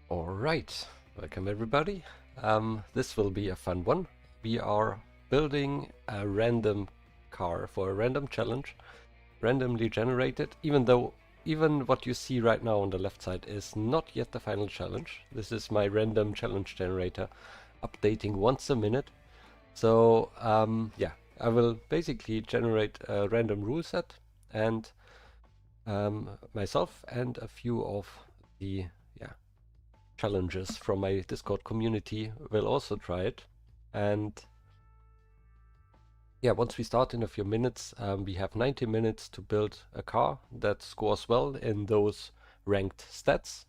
Alright, welcome everybody. This will be a fun one. We are building a random car for a random challenge, randomly generated, even what you see right now on the left side is not yet the final challenge. This is my random challenge generator updating once a minute. So yeah, I will basically generate a random rule set and myself and a few of the challenges from my Discord community will also try it. And yeah, once we start in a few minutes, we have 90 minutes to build a car that scores well in those ranked stats.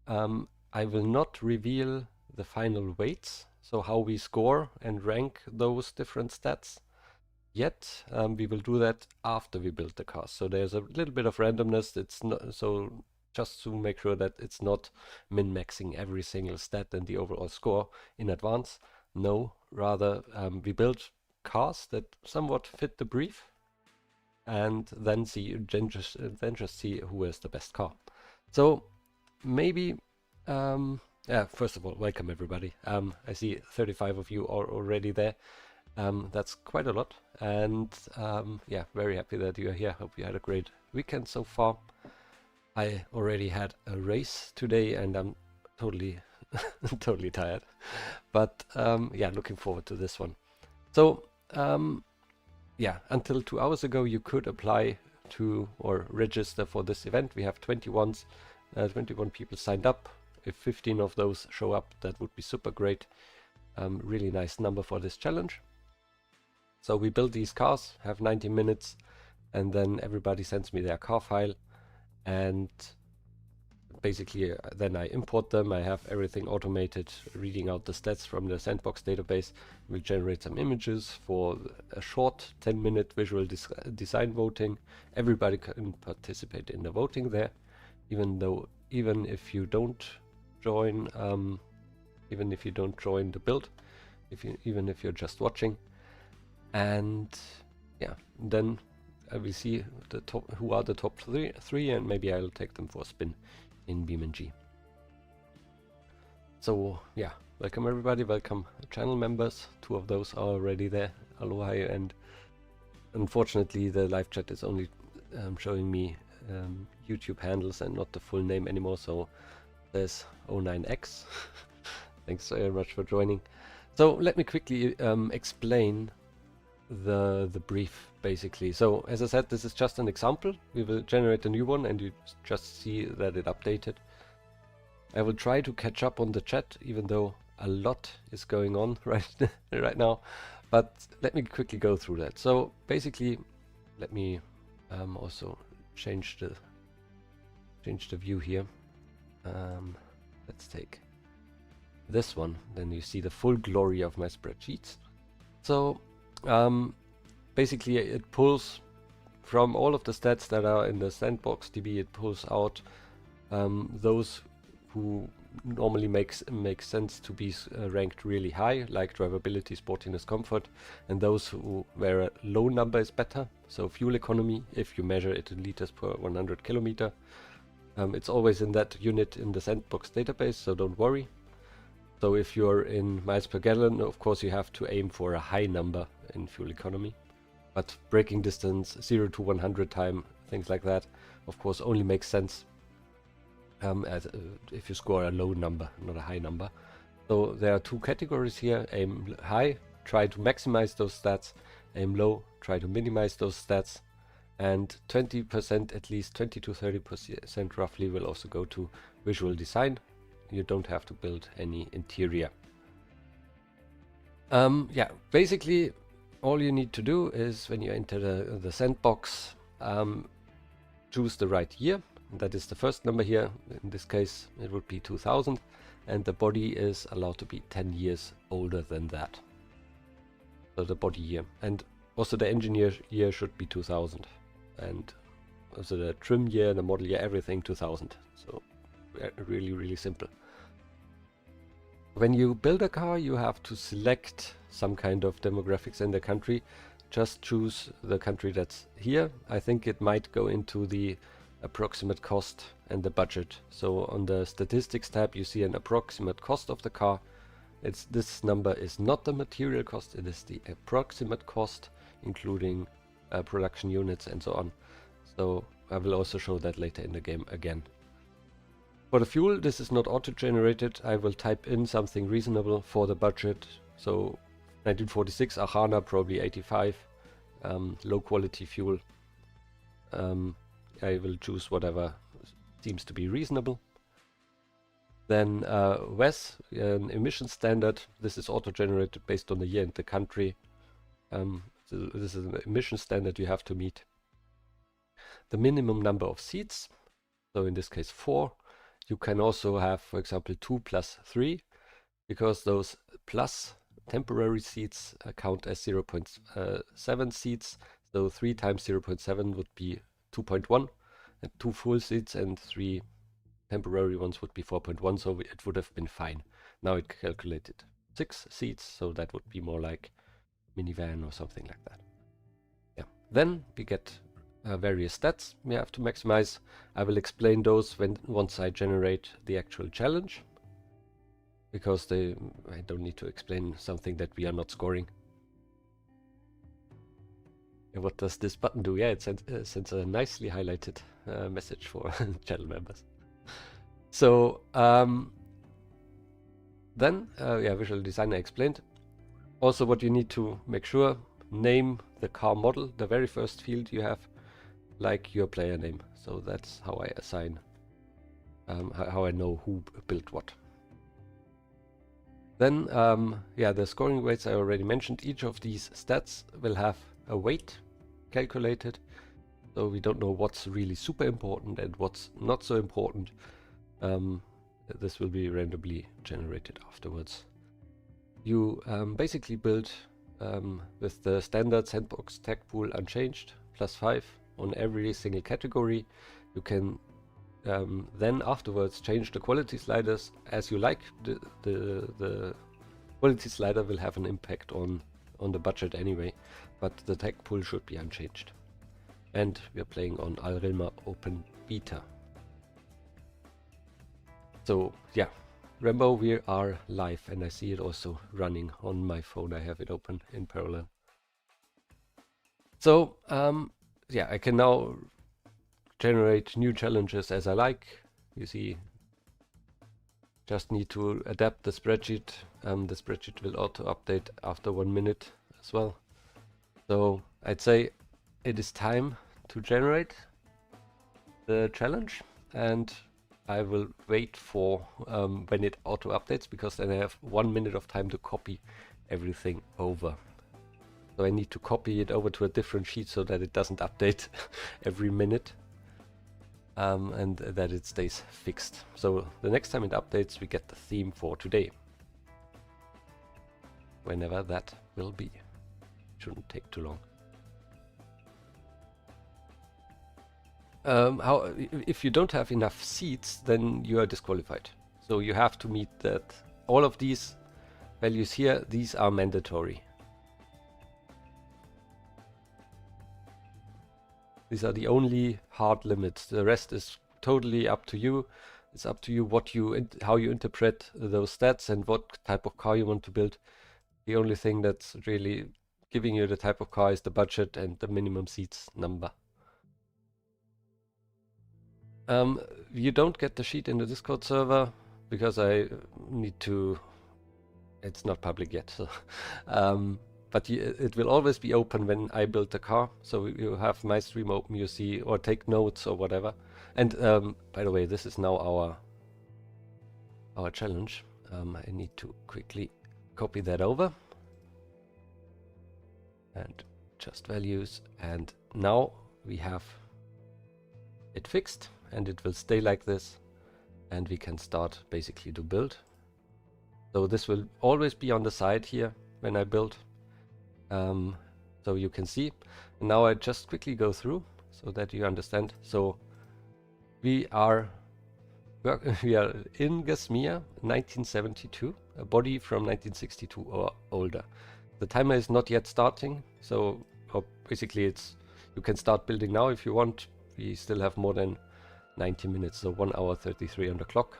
I will not reveal the final weights, so how we score and rank those different stats yet. We will do that after we build the car. So there's a little bit of randomness. It's not so just to make sure that it's not min-maxing every single stat and the overall score in advance. No, rather we build cars that somewhat fit the brief, and then just see who has the best car. So maybe yeah, first of all, welcome everybody. I see 35 of you are already there. That's quite a lot, and yeah, very happy that you're here. Hope you had a great weekend so far. I already had a race today and I'm totally totally tired, but yeah, looking forward to this one. So yeah, until 2 hours ago you could apply to or register for this event. We have 21 people signed up. If 15 of those show up, that would be super great. Really nice number for this challenge. So we build these cars, have 90 minutes, and then everybody sends me their car file, and basically then I import them. I have everything automated, reading out the stats from the sandbox database. We generate some images for a short 10-minute visual design voting. Everybody can participate in the voting there, even if you don't join the build, even if you're just watching. And yeah, then we see who are the top three, and maybe I'll take them for a spin in BeamNG. So yeah, welcome everybody, welcome channel members. 2 of those are already there, aloha, and unfortunately the live chat is only showing me YouTube handles and not the full name anymore, so there's 09x. Thanks very much for joining. So let me quickly explain the brief basically. So as I said, this is just an example. We will generate a new one and you just see that it updated. I will try to catch up on the chat, even though a lot is going on right now, but let me quickly go through that. So basically, let me also change the view here. Let's take this one, then you see the full glory of my spreadsheets. So basically it pulls from all of the stats that are in the sandbox DB, it pulls out those who normally makes sense to be ranked really high, like drivability, sportiness, comfort, and those where a low number is better. So fuel economy, if you measure it in liters per 100 kilometer, it's always in that unit in the sandbox database, so don't worry. So if you're in miles per gallon, of course you have to aim for a high number in fuel economy. But braking distance, 0 to 100 time, things like that, of course only makes sense if you score a low number, not a high number. So there are 2 categories here: aim high, try to maximize those stats; aim low, try to minimize those stats. And 20%, at least 20 to 30% roughly, will also go to visual design. You don't have to build any interior. Yeah, basically all you need to do is, when you enter the sandbox, choose the right year. That is the first number here. In this case it would be 2000, and the body is allowed to be 10 years older than that. So the body year, and also the engineer year should be 2000, and also the trim year, the model year, everything 2000. So really simple. When you build a car, you have to select some kind of demographics in the country. Just choose the country that's here. I think it might go into the approximate cost and the budget. So on the statistics tab you see an approximate cost of the car. This number is not the material cost, it is the approximate cost, including production units and so on. So I will also show that later in the game again. For the fuel, this is not auto-generated. I will type in something reasonable for the budget. So 1946 Ahana, probably 85, low quality fuel. I will choose whatever seems to be reasonable. Then WES, an emission standard. This is auto-generated based on the year and the country. So this is an emission standard you have to meet. The minimum number of seats, so in this case 4. You can also have, for example, 2 plus 3, because those plus temporary seats count as 0.7 seats. So 3 times 0.7 would be 2.1, and 2 full seats and 3 temporary ones would be 4.1, so it would have been fine. Now it calculated 6 seats, so that would be more like minivan or something like that. Yeah. Then we get various stats we have to maximize. I will explain those once I generate the actual challenge, because I don't need to explain something that we are not scoring. And what does this button do? Yeah, it sends a nicely highlighted message for channel members. So then visual design I explained. Also what you need to make sure, name the car model, the very first field you have, like your player name. So that's how I assign, how I know who built what. Then the scoring weights I already mentioned. Each of these stats will have a weight calculated, so we don't know what's really super important and what's not so important. This will be randomly generated afterwards. You basically build with the standard sandbox tag pool unchanged, +5 on every single category. You can then afterwards change the quality sliders as you like. The quality slider will have an impact on the budget anyway, but the tag pool should be unchanged. And we are playing on Alrilma Open Beta. So yeah, Rambo, we are live, and I see it also running on my phone. I have it open in parallel. So yeah, I can now generate new challenges as I like. You see, just need to adapt the spreadsheet. The spreadsheet will auto update after 1 minute as well. So I'd say it is time to generate the challenge, and I will wait for when it auto updates, because then I have 1 minute of time to copy everything over. So I need to copy it over to a different sheet so that it doesn't update every minute, and that it stays fixed. So the next time it updates, we get the theme for today, whenever that will be. Shouldn't take too long. If you don't have enough seats, then you are disqualified. So you have to meet that. All of these values here, these are mandatory. These are the only hard limits. The rest is totally up to you. It's up to you how you interpret those stats and what type of car you want to build. The only thing that's really giving you the type of car is the budget and the minimum seats number. You don't get the sheet in the Discord server because I need to. It's not public yet, so but it will always be open when I build the car. So you have my stream open, you see, or take notes or whatever. And by the way, this is now our challenge. I need to quickly copy that over and just values, and now we have it fixed, and it will stay like this, and we can start basically to build. So this will always be on the side here when I build, so you can see. And now I just quickly go through so that you understand. So we are in Gasmia 1972, a body from 1962 or older. The timer is not yet starting, so basically you can start building now if you want. We still have more than 90 minutes, so 1 hour 33 on the clock.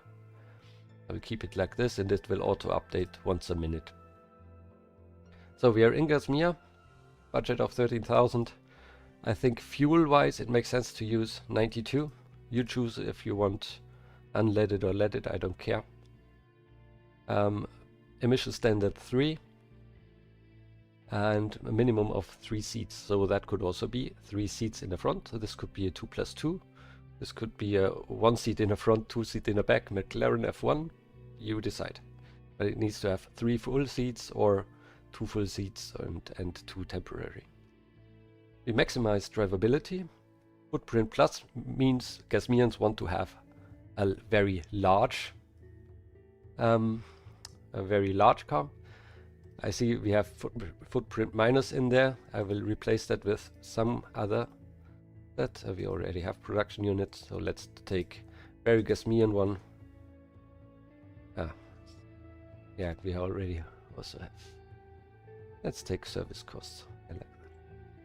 I will keep it like this, and it will auto update once a minute. So we are in Gasmia, budget of 13,000. I think fuel-wise it makes sense to use 92. You choose if you want unleaded or leaded, I don't care. Emission standard 3 and a minimum of 3 seats, so that could also be 3 seats in the front. So this could be a 2+2. This could be a 1 seat in the front, 2 seat in the back, McLaren F1. You decide. But it needs to have 3 full seats or 2 full seats and 2 temporary. We maximize drivability. Footprint Plus means Gasmians want to have a very large car. I see we have footprint minus in there. I will replace that with some other that we already have production units. So let's take very Gasmian one. Yeah, we already also have. Let's take service costs. I like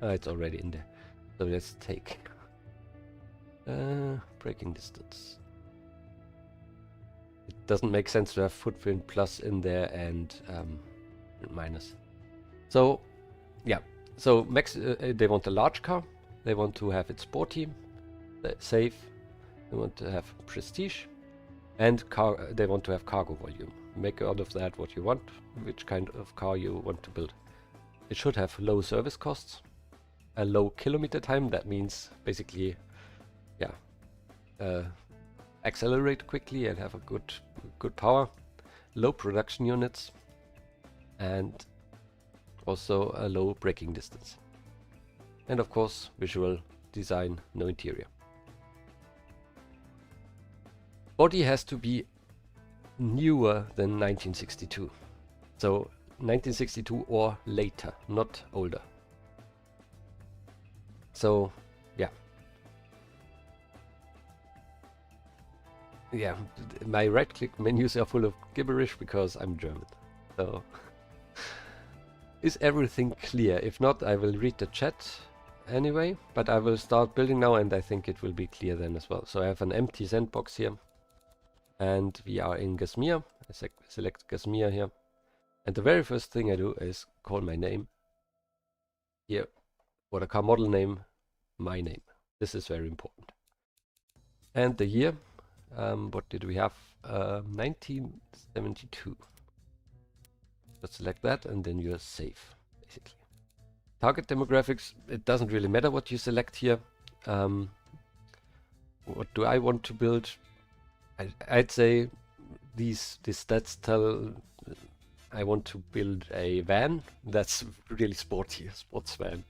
that. It's already in there. So let's take braking distance. It doesn't make sense to have footprint plus in there and minus. So yeah, so they want a large car. They want to have it sporty, safe. They want to have prestige, and they want to have cargo volume. Make out of that what you want, which kind of car you want to build. It should have low service costs, a low kilometer time. That means basically, yeah, accelerate quickly and have a good power, low production units, and also a low braking distance. And of course, visual design, no interior. Body has to be newer than 1962. So 1962 or later, not older. So yeah. Yeah, my right-click menus are full of gibberish because I'm German. So is everything clear? If not, I will read the chat anyway, but I will start building now, and I think it will be clear then as well. So I have an empty sandbox here, and we are in Gasmia. I select Gasmia here, and the very first thing I do is call my name here, or the car model name, my name. This is very important. And the year, what did we have? 1972. Just select that, and then you're safe, basically. Target demographics, it doesn't really matter what you select here. What do I want to build? I'd say these stats tell I want to build a van that's really sporty, a sports van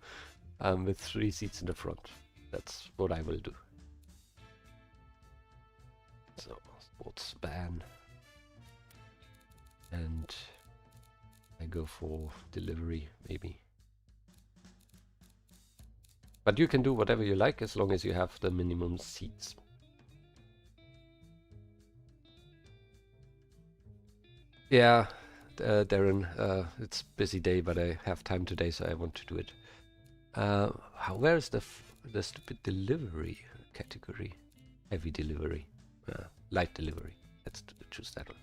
with 3 seats in the front. That's what I will do. So, sports van. And I go for delivery, maybe. But you can do whatever you like as long as you have the minimum seats. Yeah, Darren, it's a busy day, but I have time today, so I want to do it. Where is the stupid delivery category? Heavy delivery, light delivery. Let's choose that one.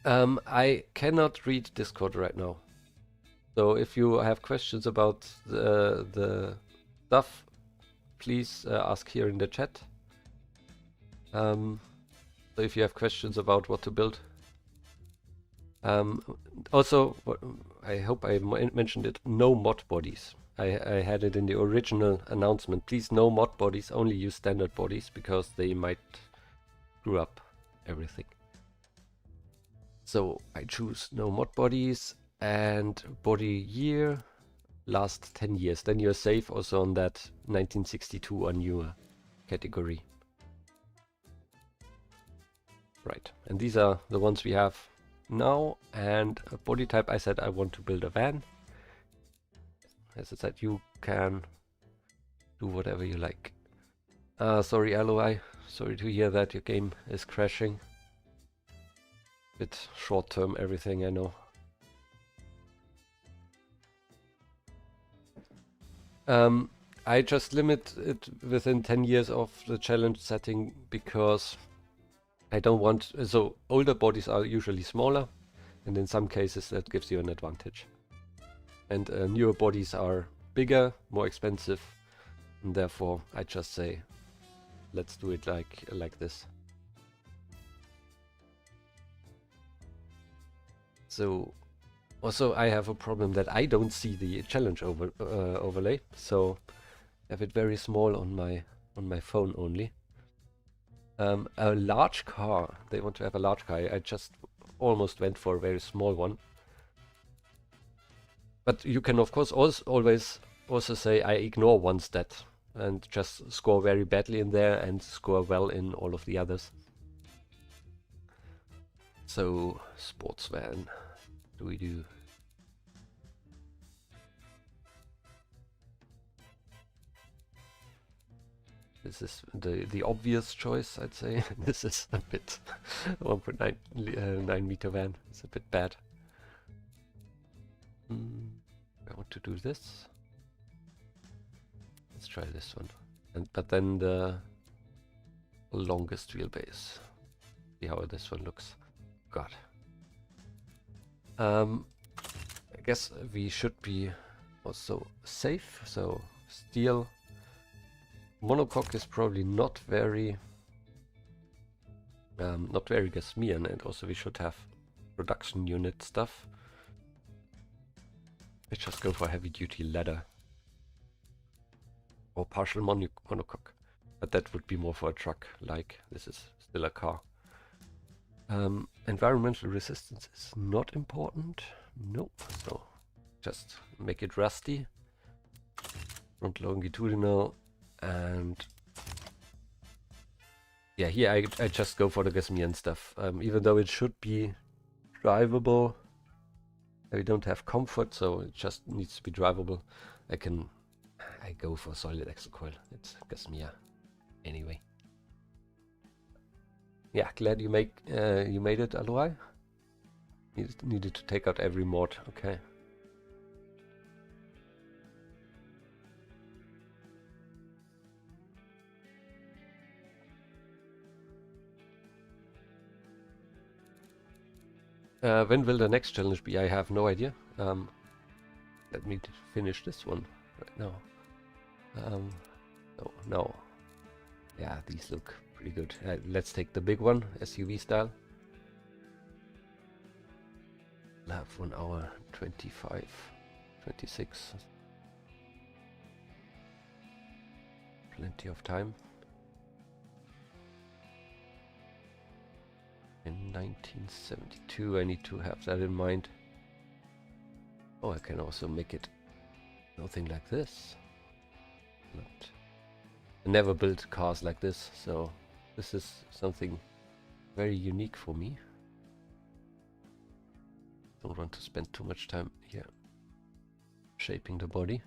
Okay. I cannot read Discord right now. So if you have questions about the stuff, please ask here in the chat. So if you have questions about what to build. Also, I hope I mentioned it, no mod bodies. I had it in the original announcement. Please, no mod bodies, only use standard bodies, because they might screw up everything. So I choose no mod bodies. And body year, last 10 years. Then you're safe also on that 1962 or newer category. Right, and these are the ones we have now. And a body type, I said I want to build a van. As I said, you can do whatever you like. Sorry, LOI. Sorry to hear that your game is crashing. Bit short term, everything, I know. I just limit it within 10 years of the challenge setting because I don't want, so older bodies are usually smaller, and in some cases that gives you an advantage. And newer bodies are bigger, more expensive, and therefore I just say, let's do it like this. So also I have a problem that I don't see the challenge overlay, so I have it very small on my phone only. A large car. They want to have a large car. I just almost went for a very small one. But you can of course always also say I ignore one stat and just score very badly in there and score well in all of the others. So sports van, do we do? This is the obvious choice, I'd say. This is a bit 1.9 meter van. It's a bit bad. I want to do this. Let's try this one. But then the longest wheelbase. See how this one looks. God. I guess we should be also safe. So steel. Monocoque is probably not very Gasmian, and also we should have production unit stuff. Let's just go for heavy duty leather or partial monocoque, but that would be more for a truck. Like this is still a car. Environmental resistance is not important. Nope. So just make it rusty. Front longitudinal. And yeah, here I just go for the Gasmian stuff. Even though it should be drivable, we don't have comfort, so it just needs to be drivable. I go for solid axle coil. It's Gasmia anyway. Yeah, glad you made it, Aloy. Needed to take out every mod. Okay. When will the next challenge be? I have no idea. Let me finish this one right now. No. Yeah, these look pretty good. Let's take the big one, SUV style. We'll have 1 hour 25, 26. Plenty of time. In 1972, I need to have that in mind. Oh, I can also make it something like this. I never built cars like this, so this is something very unique for me. Don't want to spend too much time here shaping the body.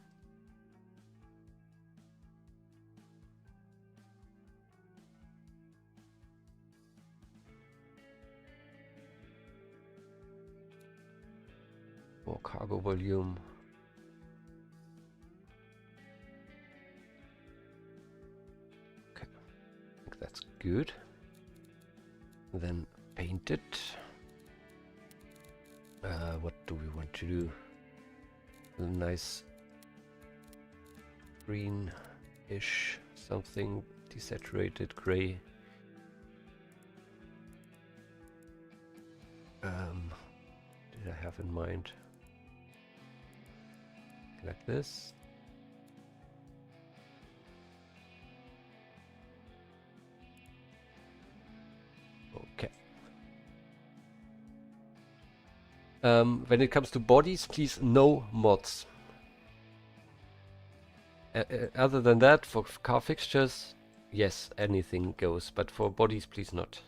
More cargo volume. Okay, I think that's good. Then paint it. What do we want to do? A nice green-ish something, desaturated gray. Did I have in mind? Like this. Okay. When it comes to bodies, please no mods. Other than that, for car fixtures, yes, anything goes, but for bodies, please not.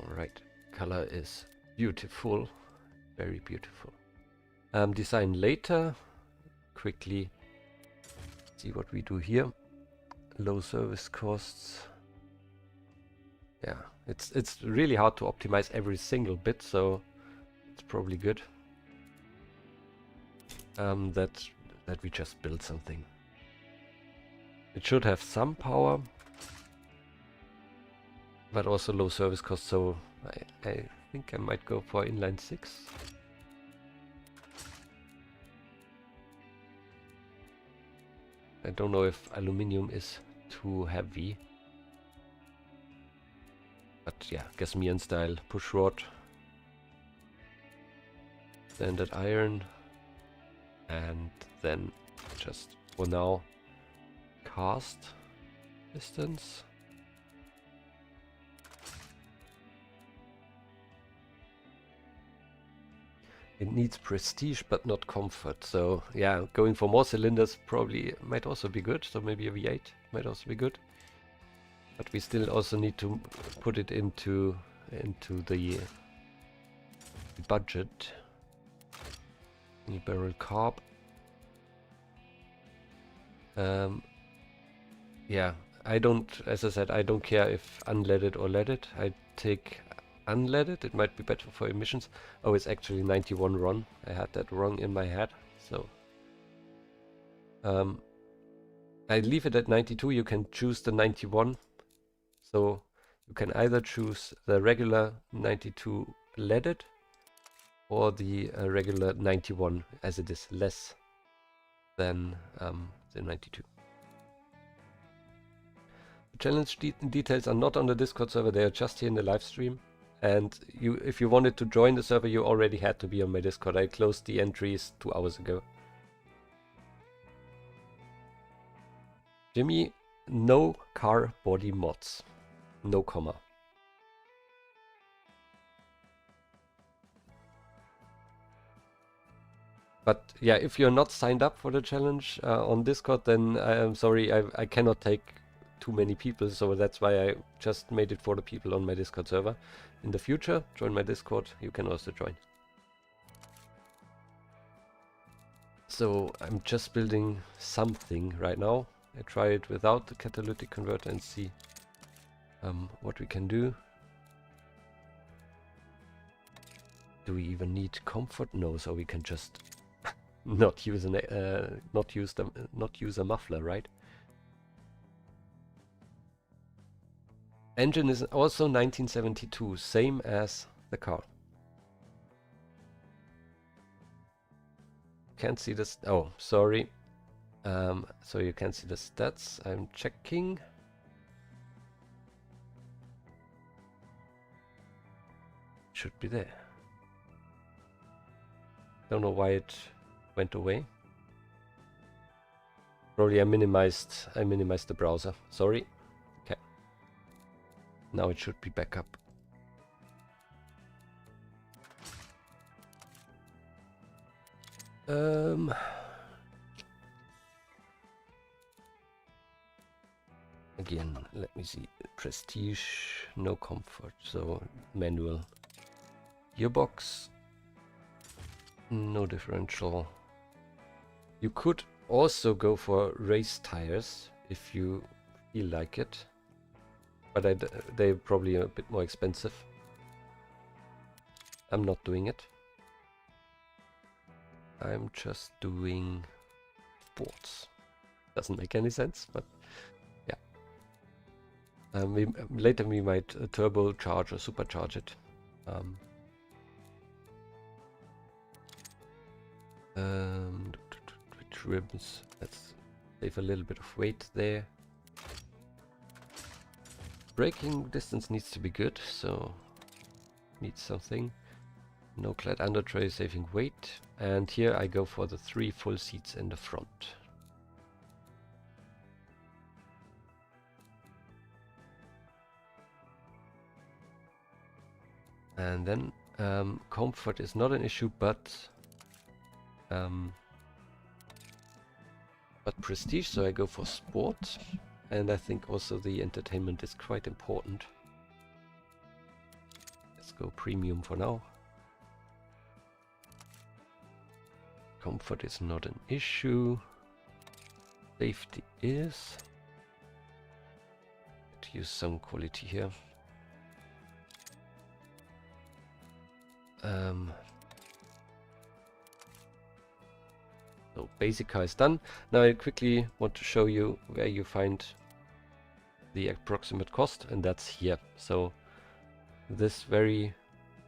Alright, color is beautiful, very beautiful. Design later. Quickly see what we do here. Low service costs. Yeah, it's really hard to optimize every single bit, so it's probably good. that we just build something. It should have some power, but also low service cost, so I think I might go for inline 6. I don't know if aluminium is too heavy. But yeah, Gasmian style, push rod, standard iron, and then just for now cast distance. It needs prestige but not comfort, so yeah, going for more cylinders probably might also be good, so maybe a V8 might also be good. But we still also need to put it into the budget. Barrel carb. Yeah, as I said, I don't care if unleaded or leaded. I take unleaded, it might be better for emissions. Oh, it's actually 91 RON. I had that wrong in my head, so I leave it at 92. You can choose the 91, so you can either choose the regular 92 leaded or the regular 91, as it is less than the 92. The challenge details are not on the Discord server, they are just here in the live stream. And if you wanted to join the server, you already had to be on my Discord. I closed the entries 2 hours ago. Jimmy, no car body mods. No comma. But yeah, if you're not signed up for the challenge on Discord, then I'm sorry, I cannot take too many people, so that's why I just made it for the people on my Discord server. In the future, join my Discord, you can also join. So I'm just building something right now. I try it without the catalytic converter and see what we can do. Do we even need comfort? No, so we can just not use a muffler, right? Engine is also 1972, same as the car. Can't see this. Oh, sorry. So you can see the stats. I'm checking. Should be there. Don't know why it went away. Probably I minimized the browser. Sorry. Okay. Now it should be back up. Again, let me see. Prestige, no comfort, so manual. Gearbox, no differential. You could also go for race tires if you feel like it, but they're probably a bit more expensive. I'm not doing it. I'm just doing sports. Doesn't make any sense, but yeah. Later we might turbocharge or supercharge it. Which ribbons? Let's save a little bit of weight there. Braking distance needs to be good, so needs something. No clad under tray, saving weight. And here I go for the 3 full seats in the front. And then comfort is not an issue, but prestige, so I go for sport. And I think also the entertainment is quite important. Let's go premium for now. Comfort is not an issue. Safety is. Let's use some quality here. So basic car is done. Now I quickly want to show you where you find the approximate cost, and that's here. So this very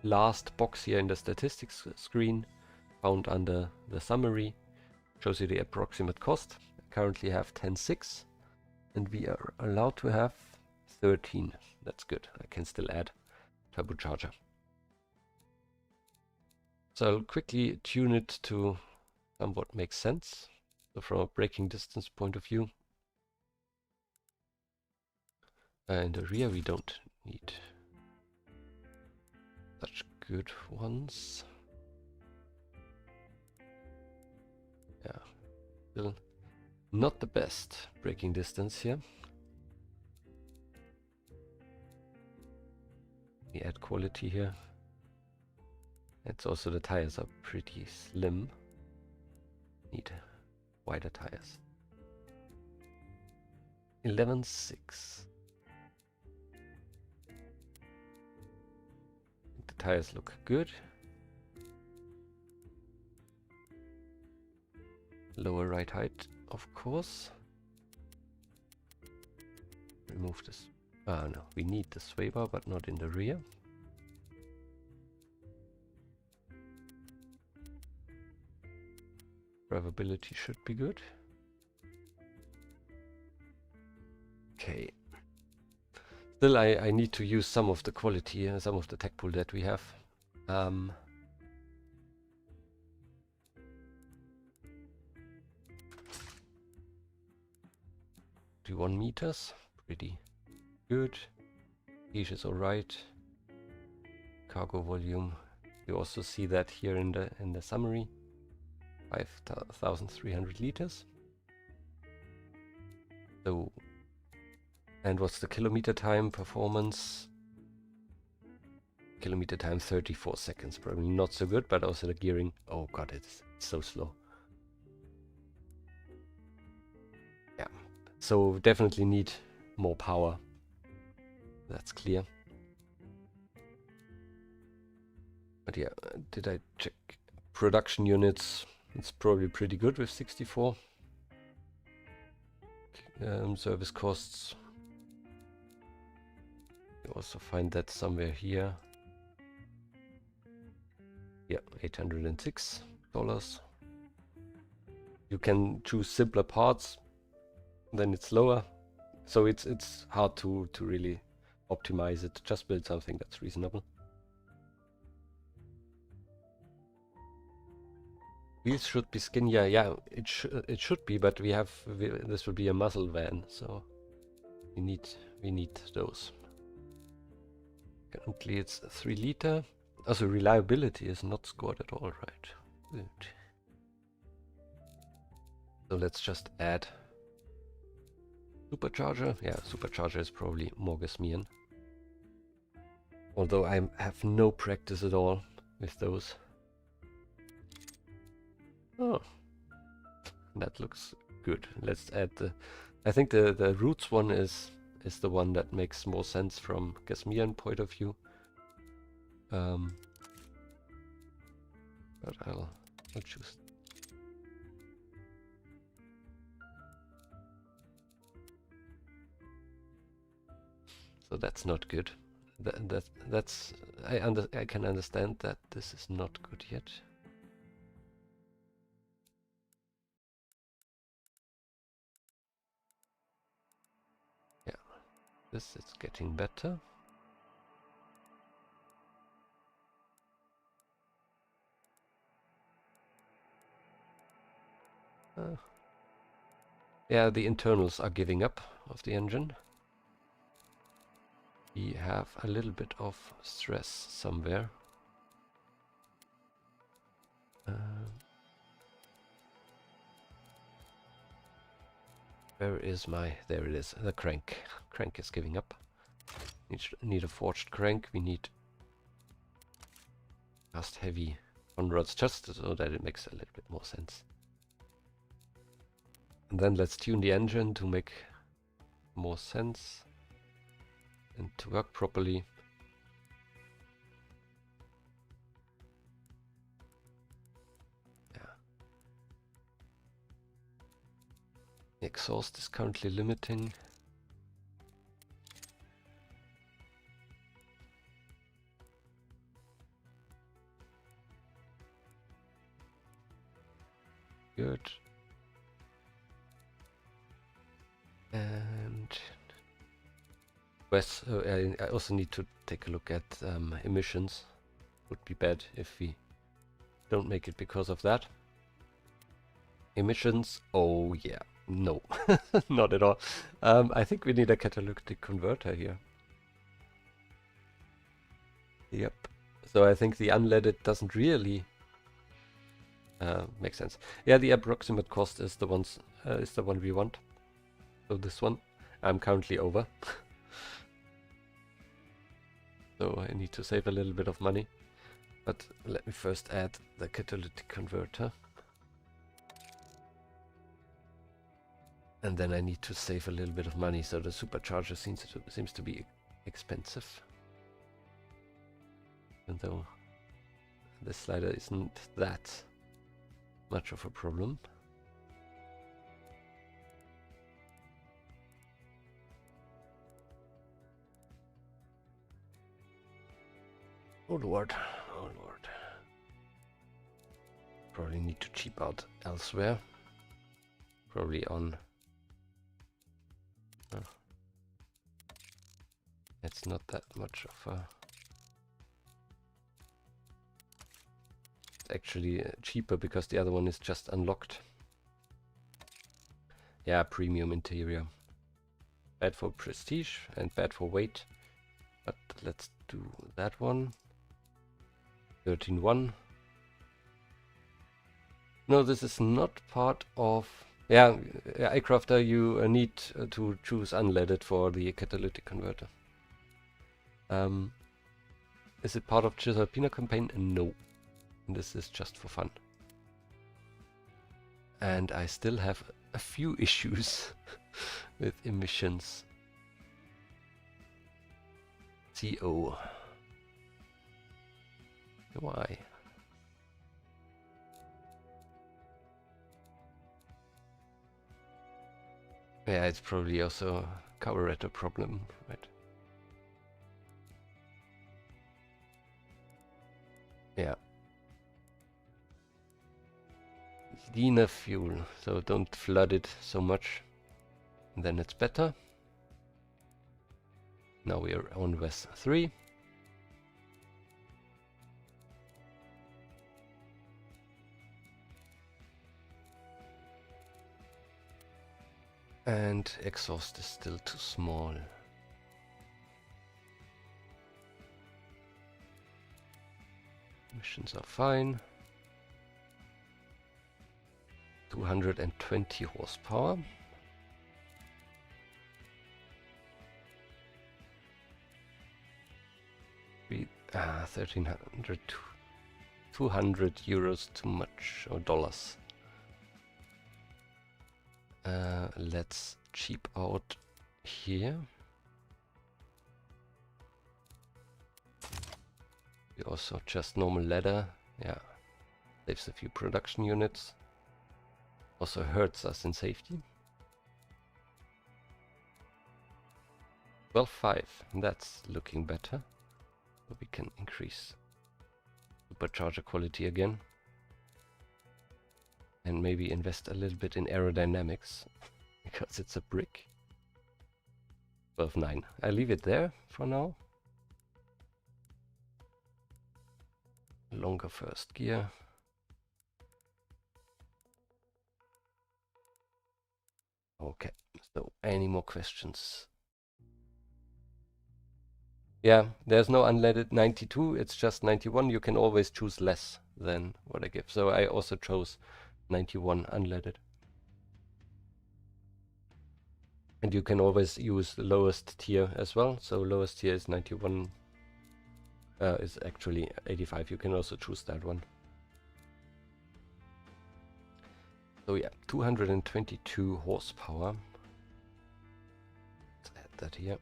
last box here in the statistics screen, found under the summary, shows you the approximate cost. I currently have 10.6 and we are allowed to have 13. That's good. I can still add turbocharger. So I'll quickly tune it to somewhat make sense. So from a braking distance point of view. In the rear we don't need such good ones. Yeah, still not the best braking distance here. We add quality here. It's also the tires are pretty slim. Need wider tires. 11.6. The tires look good. Lower right height, of course. Remove this. Ah, no, we need the sway bar, but not in the rear. Drivability should be good. Okay. Still, I need to use some of the quality, some of the tech pool that we have. 1 meters, pretty good. Gauge is alright. Cargo volume, you also see that here in the summary. 5,300 liters. So, and what's the kilometer time performance? Kilometer time 34 seconds, probably not so good, but also the gearing. Oh god, it's so slow. Yeah, so definitely need more power. That's clear. But yeah, did I check production units? It's probably pretty good with 64. Service costs. You also find that somewhere here. Yeah, $806. You can choose simpler parts, then it's lower. So it's hard to really optimize it. Just build something that's reasonable. Wheels should be skinnier. Yeah, it should be, but this will be a muscle van, so we need those. Currently it's 3 liter. Also reliability is not scored at all, right? Good. So let's just add supercharger. Yeah, supercharger is probably more Gasmian. Although I have no practice at all with those. Oh, that looks good. Let's add I think the roots one is the one that makes more sense from Gasmian point of view. But I'll choose. So that's not good. That's I can understand that this is not good yet. Yeah, this is getting better. Yeah, the internals are giving up of the engine. We have a little bit of stress somewhere. Where is my... There it is. The crank. Crank is giving up. Need a forged crank. We need cast heavy on rods just so that it makes a little bit more sense. And then let's tune the engine to make more sense and to work properly. Yeah. Exhaust is currently limiting. Good. And Wes, I also need to take a look at emissions. Would be bad if we don't make it because of that. Emissions, oh yeah, no, not at all. I think we need a catalytic converter here. Yep. So I think the unleaded doesn't really make sense. Yeah, the approximate cost is the one we want. So this one, I'm currently over. So I need to save a little bit of money. But let me first add the catalytic converter. And then I need to save a little bit of money, so the supercharger seems to be expensive. Even though the slider isn't that much of a problem. Oh lord, oh lord. Probably need to cheap out elsewhere. Probably on... it's not that much of a... It's actually cheaper because the other one is just unlocked. Yeah, premium interior. Bad for prestige and bad for weight. But let's do that one. 13.1. No, this is not part of... Yeah, iCrafter, you need to choose unleaded for the catalytic converter. Is it part of Cisalpina campaign? No. This is just for fun. And I still have a few issues with emissions. CO. Why? Yeah, it's probably also a carburetor problem, right? Yeah. Cleaner fuel, so don't flood it so much. And then it's better. Now we are on West 3. And exhaust is still too small. Emissions are fine. 220 horsepower. We 1300, 200 euros too much, or dollars. Let's cheap out here. We also just normal leather, yeah, saves a few production units. Also hurts us in safety. 12.5, that's looking better. So we can increase supercharger quality again. And maybe invest a little bit in aerodynamics, because it's a brick. 12.9. I leave it there for now. Longer first gear. Okay, so any more questions? Yeah, there's no unleaded 92, it's just 91. You can always choose less than what I give. So I also chose 91 unleaded. And you can always use the lowest tier as well. So lowest tier is 91, is actually 85. You can also choose that one. So yeah, 222 horsepower. Let's add that here,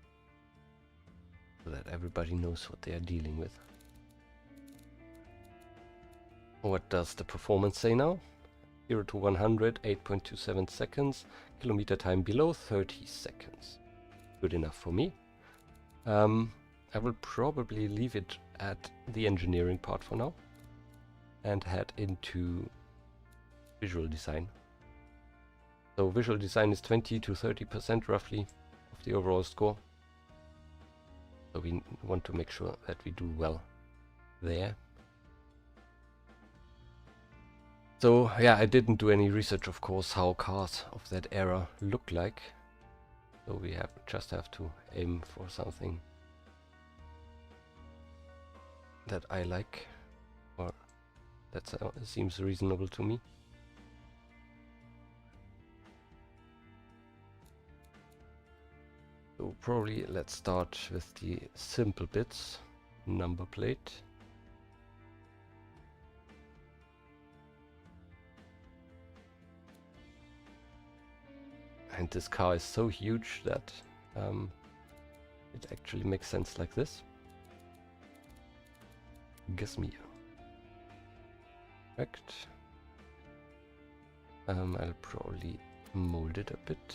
so that everybody knows what they are dealing with. What does the performance say now? 0 to 100, 8.27 seconds. Kilometer time below 30 seconds. Good enough for me. I will probably leave it at the engineering part for now and head into visual design. So visual design is 20 to 30% roughly of the overall score. So we want to make sure that we do well there. So yeah, I didn't do any research, of course, how cars of that era look like. So we just have to aim for something that I like, or that seems reasonable to me. So probably let's start with the simple bits. Number plate. And this car is so huge that it actually makes sense like this. Gives me correct. I'll probably mold it a bit.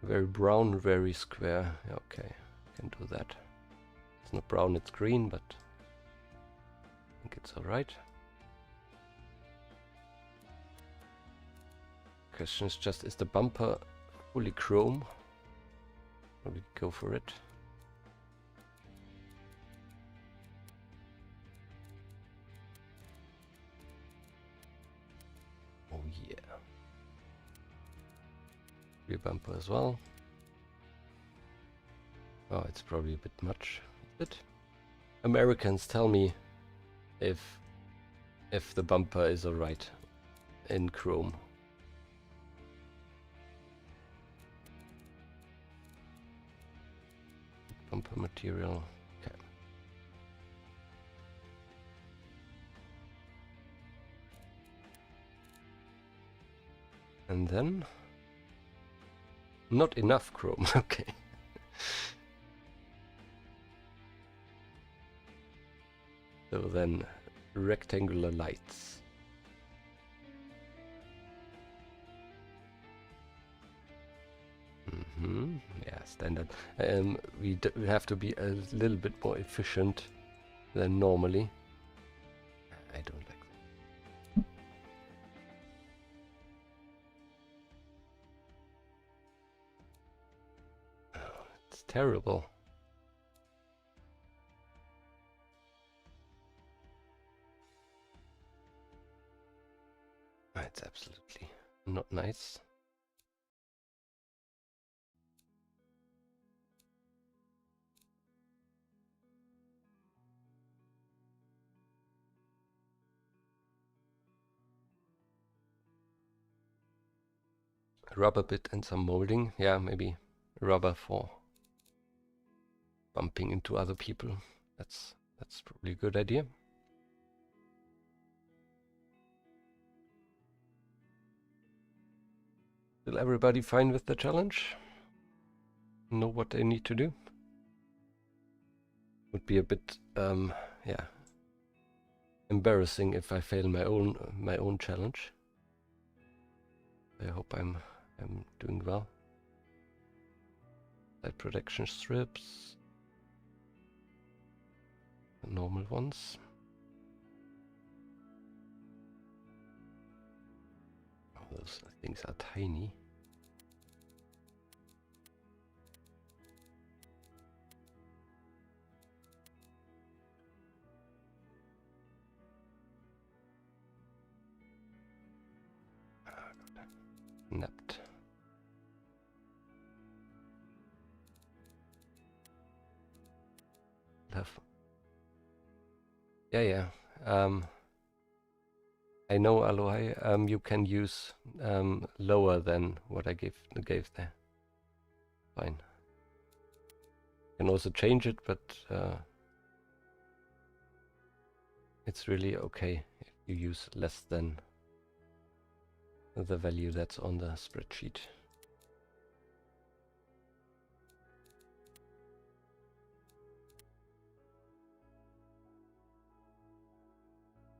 Very brown, very square. Okay, can do that. It's not brown, it's green, but I think it's alright. Question is just, is the bumper fully chrome? Or we go for it? Oh yeah. Rear bumper as well. Oh, it's probably a bit much. But Americans, tell me if the bumper is alright in chrome. Bumper material. Okay. And then not enough chrome. Okay. So then rectangular lights. Yeah, standard. We have to be a little bit more efficient than normally. I don't like that. Oh, it's terrible. It's absolutely not nice. Rubber bit and some molding. Yeah, maybe rubber for bumping into other people. That's probably a good idea. Will everybody fine with the challenge? Know what they need to do? Would be a bit yeah, embarrassing if I fail my own challenge. I hope I'm doing well. Light protection strips, the normal ones. Oh, those things are tiny. Napped. Yeah. I know, Aloy. You can use lower than what I gave there. Fine. You can also change it, but it's really okay if you use less than the value that's on the spreadsheet.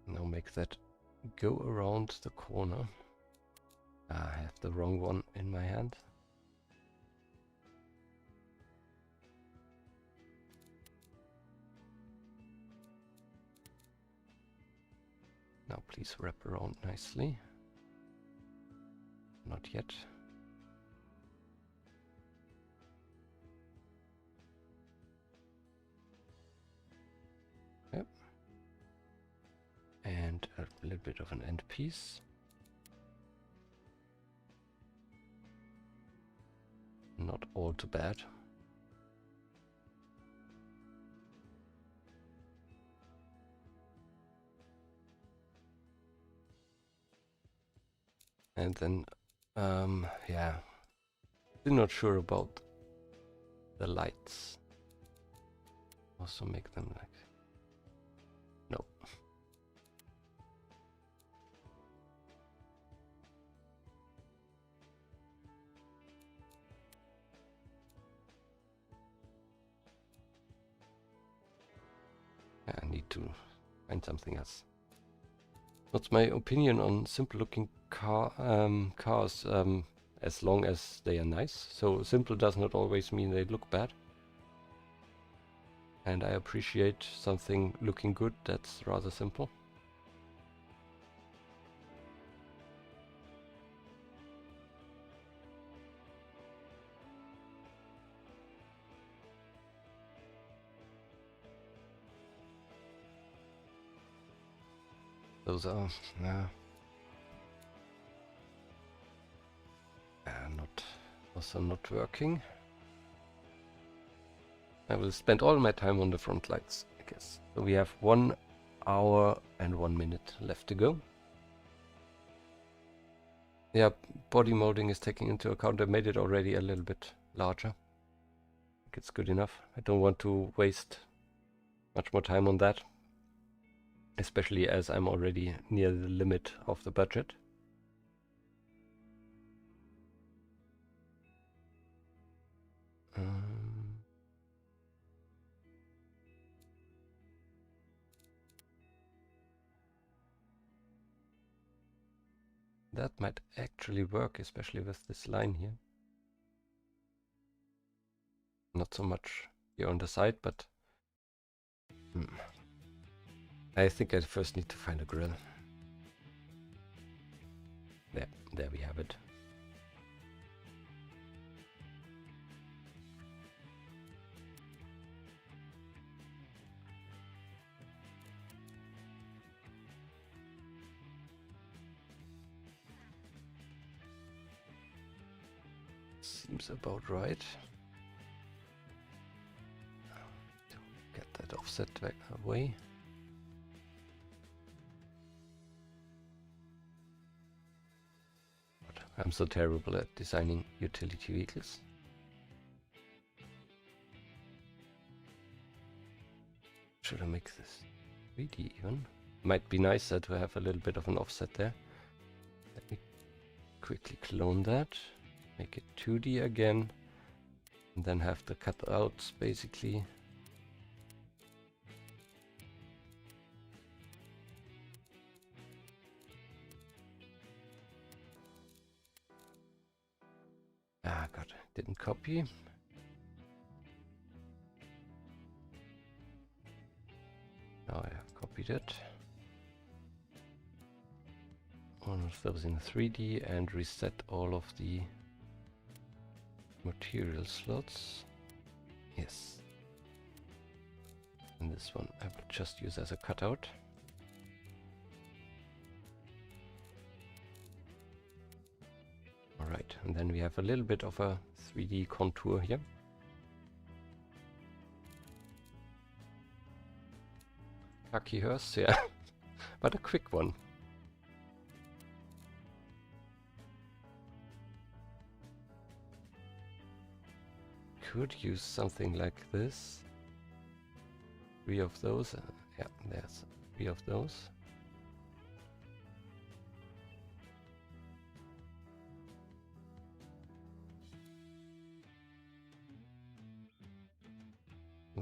Now make that go around the corner. I have the wrong one in my hand. Now please wrap around nicely. Not yet. Yep. And a little bit of an end piece. Not all too bad. And then, yeah, still not sure about the lights. Also make them like, no. I need to find something else. What's my opinion on simple looking cars, as long as they are nice? So simple does not always mean they look bad. And I appreciate something looking good that's rather simple. Those are not working. I will spend all my time on the front lights, I guess. So we have 1 hour and 1 minute left to go. Yeah, body molding is taking into account. I made it already a little bit larger. I think it's good enough. I don't want to waste much more time on that, especially as I'm already near the limit of the budget. That might actually work, especially with this line here. Not so much here on the side, but I think I first need to find a grill. There we have it. Seems about right. Get that offset back away. I'm so terrible at designing utility vehicles. Should I make this 3D even? Might be nicer to have a little bit of an offset there. Let me quickly clone that. Make it 2D again. And then have the cutouts basically. Ah, God, didn't copy. Now I have copied it. One of those in 3D and reset all of the material slots. Yes. And this one I will just use as a cutout. Alright, and then we have a little bit of a 3D contour here. Khaki hearse, yeah, but a quick one. Could use something like this. 3 of those. Yeah, there's 3 of those.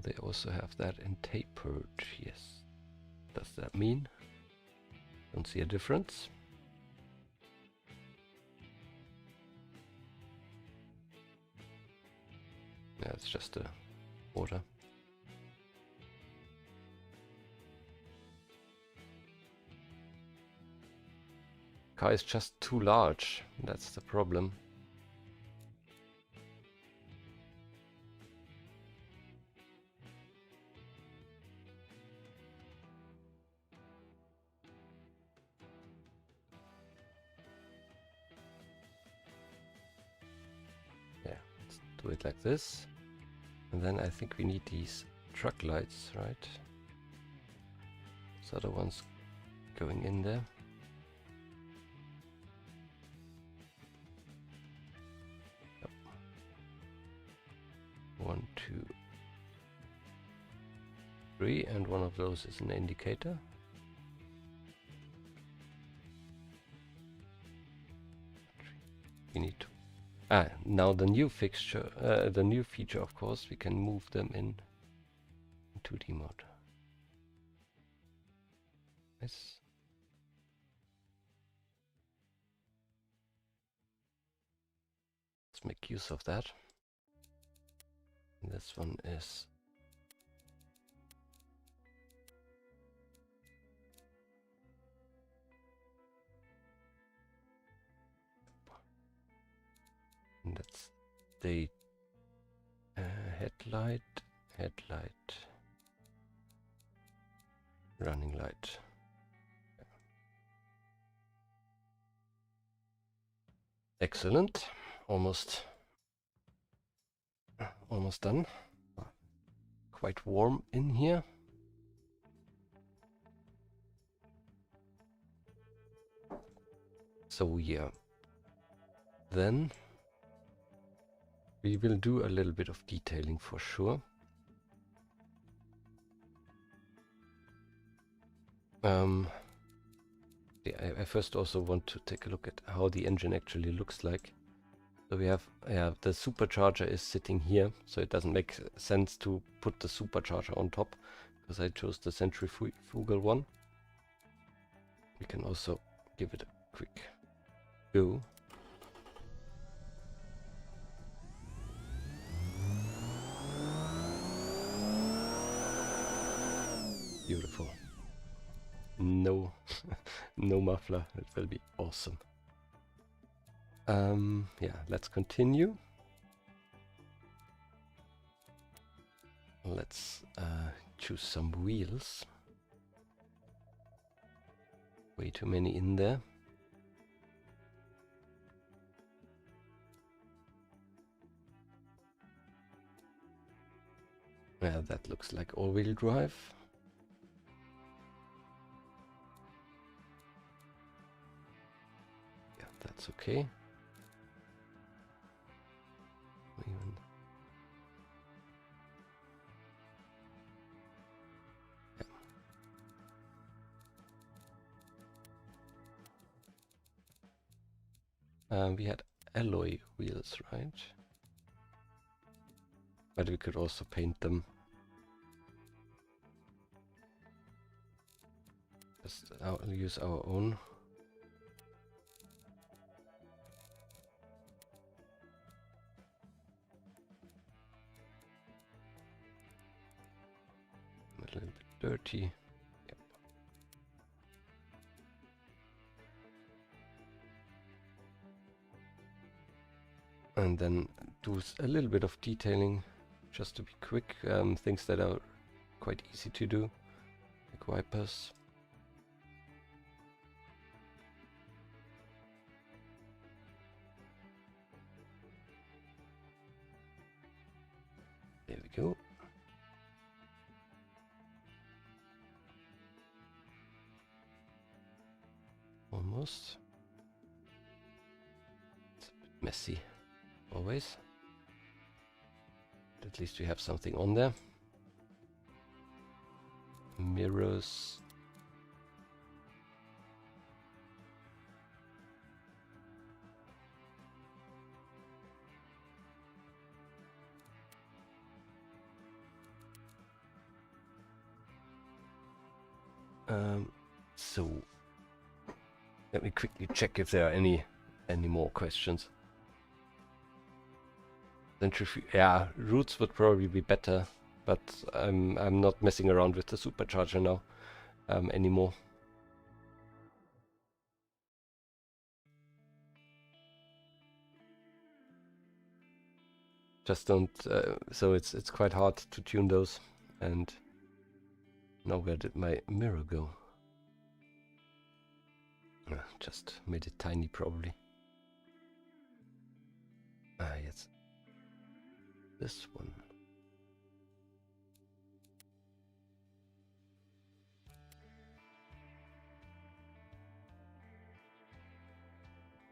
They also have that in tapered, yes. Does that mean? Don't see a difference. Yeah, it's just a order. Car is just too large, that's the problem. Yeah, let's do it like this. And then I think we need these truck lights, right? So the ones going in there. Yep. 1, 2, 3, and one of those is an indicator. We need to now the new fixture, the new feature, of course, we can move them in 2D mode. Nice. Let's make use of that. This one is that's the headlight, running light. Excellent. Almost done. Quite warm in here. So yeah, then we will do a little bit of detailing for sure. Yeah, I first also want to take a look at how the engine actually looks like. So we have, the supercharger is sitting here, so it doesn't make sense to put the supercharger on top, because I chose the centrifugal one. We can also give it a quick go. Beautiful. No, no muffler. It will be awesome. Yeah, let's continue. Let's choose some wheels. Way too many in there. Yeah, that looks like all-wheel drive. Yeah, that's okay. Even we had alloy wheels, right? But we could also paint them. Just use our own. A little bit dirty. Yep. And then do a little bit of detailing, just to be quick. Things that are quite easy to do, like wipers. There we go. Almost. It's a bit messy, always. But at least we have something on there. Mirrors. So let me quickly check if there are any more questions. Yeah, roots would probably be better, but I'm not messing around with the supercharger now anymore. Just don't. So it's quite hard to tune those. And now where did my mirror go? Just made it tiny probably. Ah, yes. This one.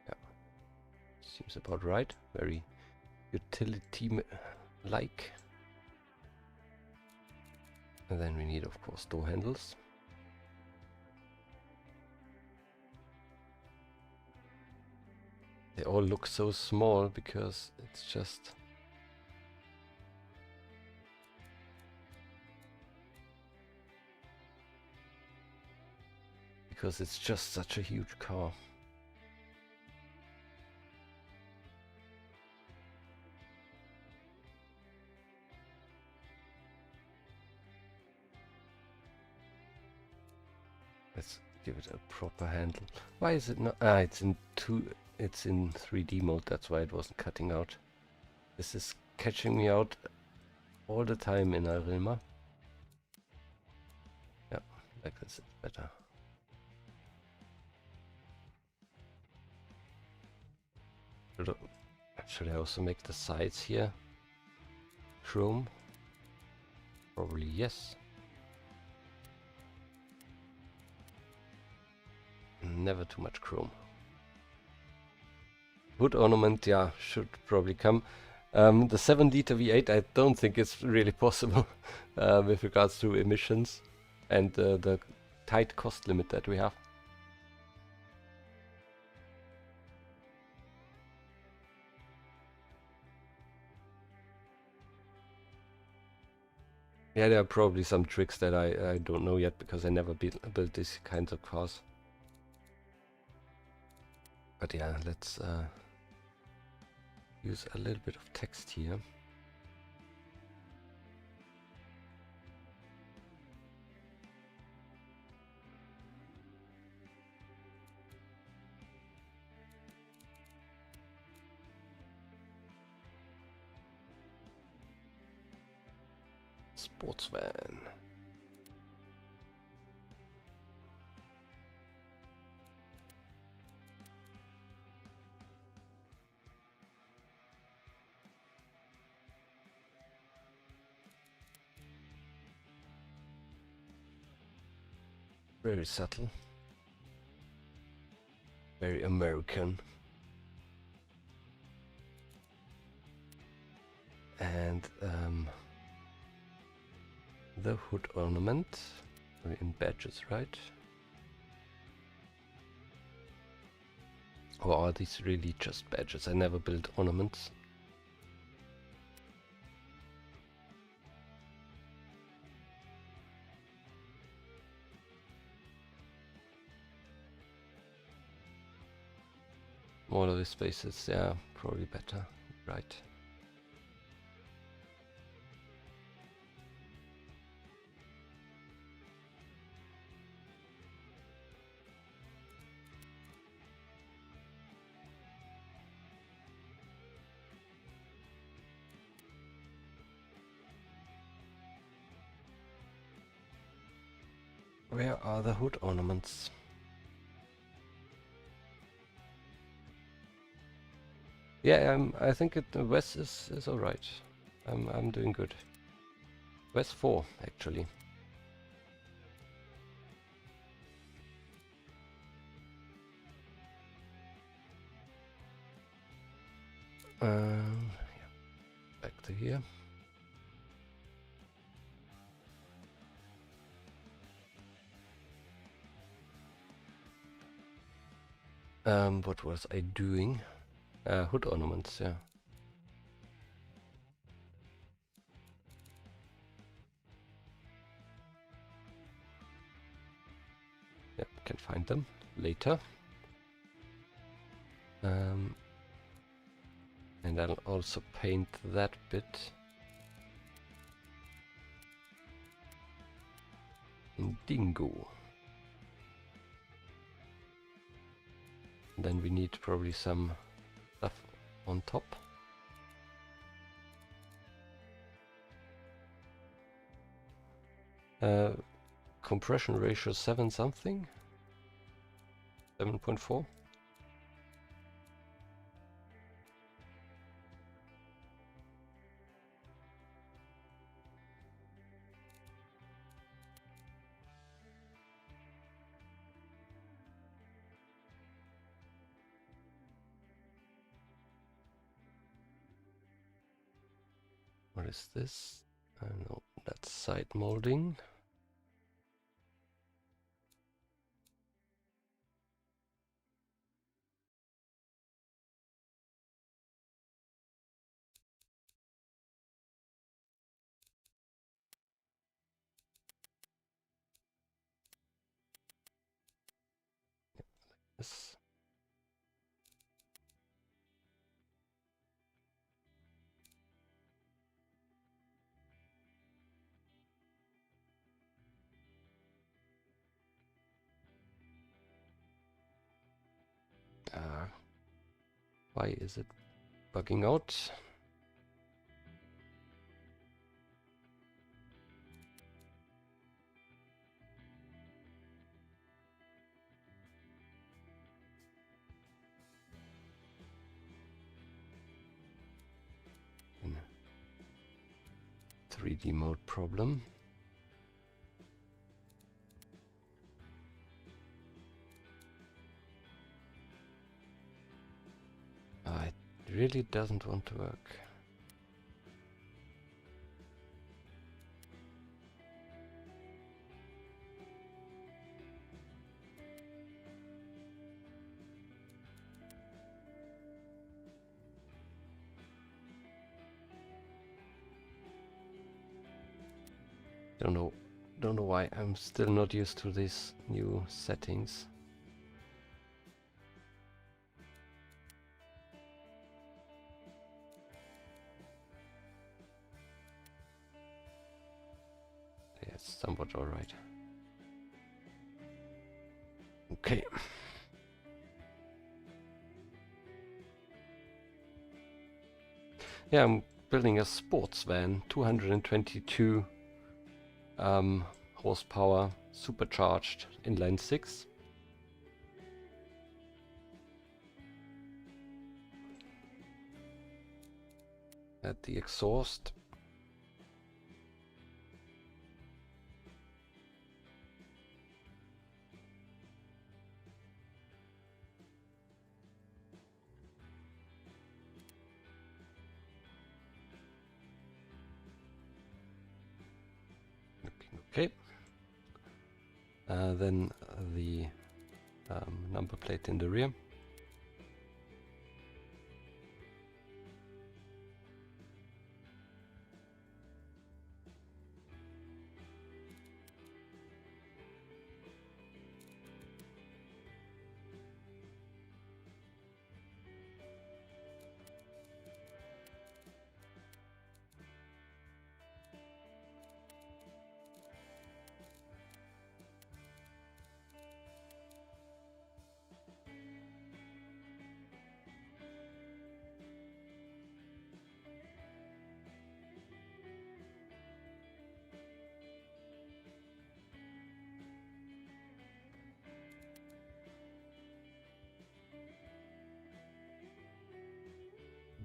Yeah. Seems about right. Very utility-like. And then we need, of course, door handles. They all look so small because it's just... Because it's just such a huge car. Let's give it a proper handle. Why is it not? Ah, it's in 3D mode. That's why it wasn't cutting out. This is catching me out all the time in Arima. Yeah, like this is better. Should I also make the sides here chrome? Probably yes. Never too much chrome. Hood ornament, yeah, should probably come. The 7-liter V8, I don't think it's really possible with regards to emissions and the tight cost limit that we have. Yeah, there are probably some tricks that I don't know yet because I never built these kinds of cars. But yeah, let's use a little bit of text here. Sports van. Very subtle. Very American. And the hood ornament. We're in badges, right? Or are these really just badges? I never built ornaments. All of the spaces, yeah, probably better, right? Where are the hood ornaments? Yeah, I think Wes is all right. I'm doing good. Wes 4 actually. Yeah, back to here. What was I doing? Hood ornaments, yeah. can find them later. And I'll also paint that bit indigo. Then we need probably some stuff on top. Compression ratio 7 something? 7.4? What is this? No, that's side molding. Yes. Why is it bugging out? In 3D mode problem. It really doesn't want to work. Don't know why I'm still not used to these new settings. Yes, somewhat alright. Okay. Yeah, I'm building a sports van, 222 horsepower, supercharged, inline 6. At the exhaust. Okay. Then the number plate in the rear.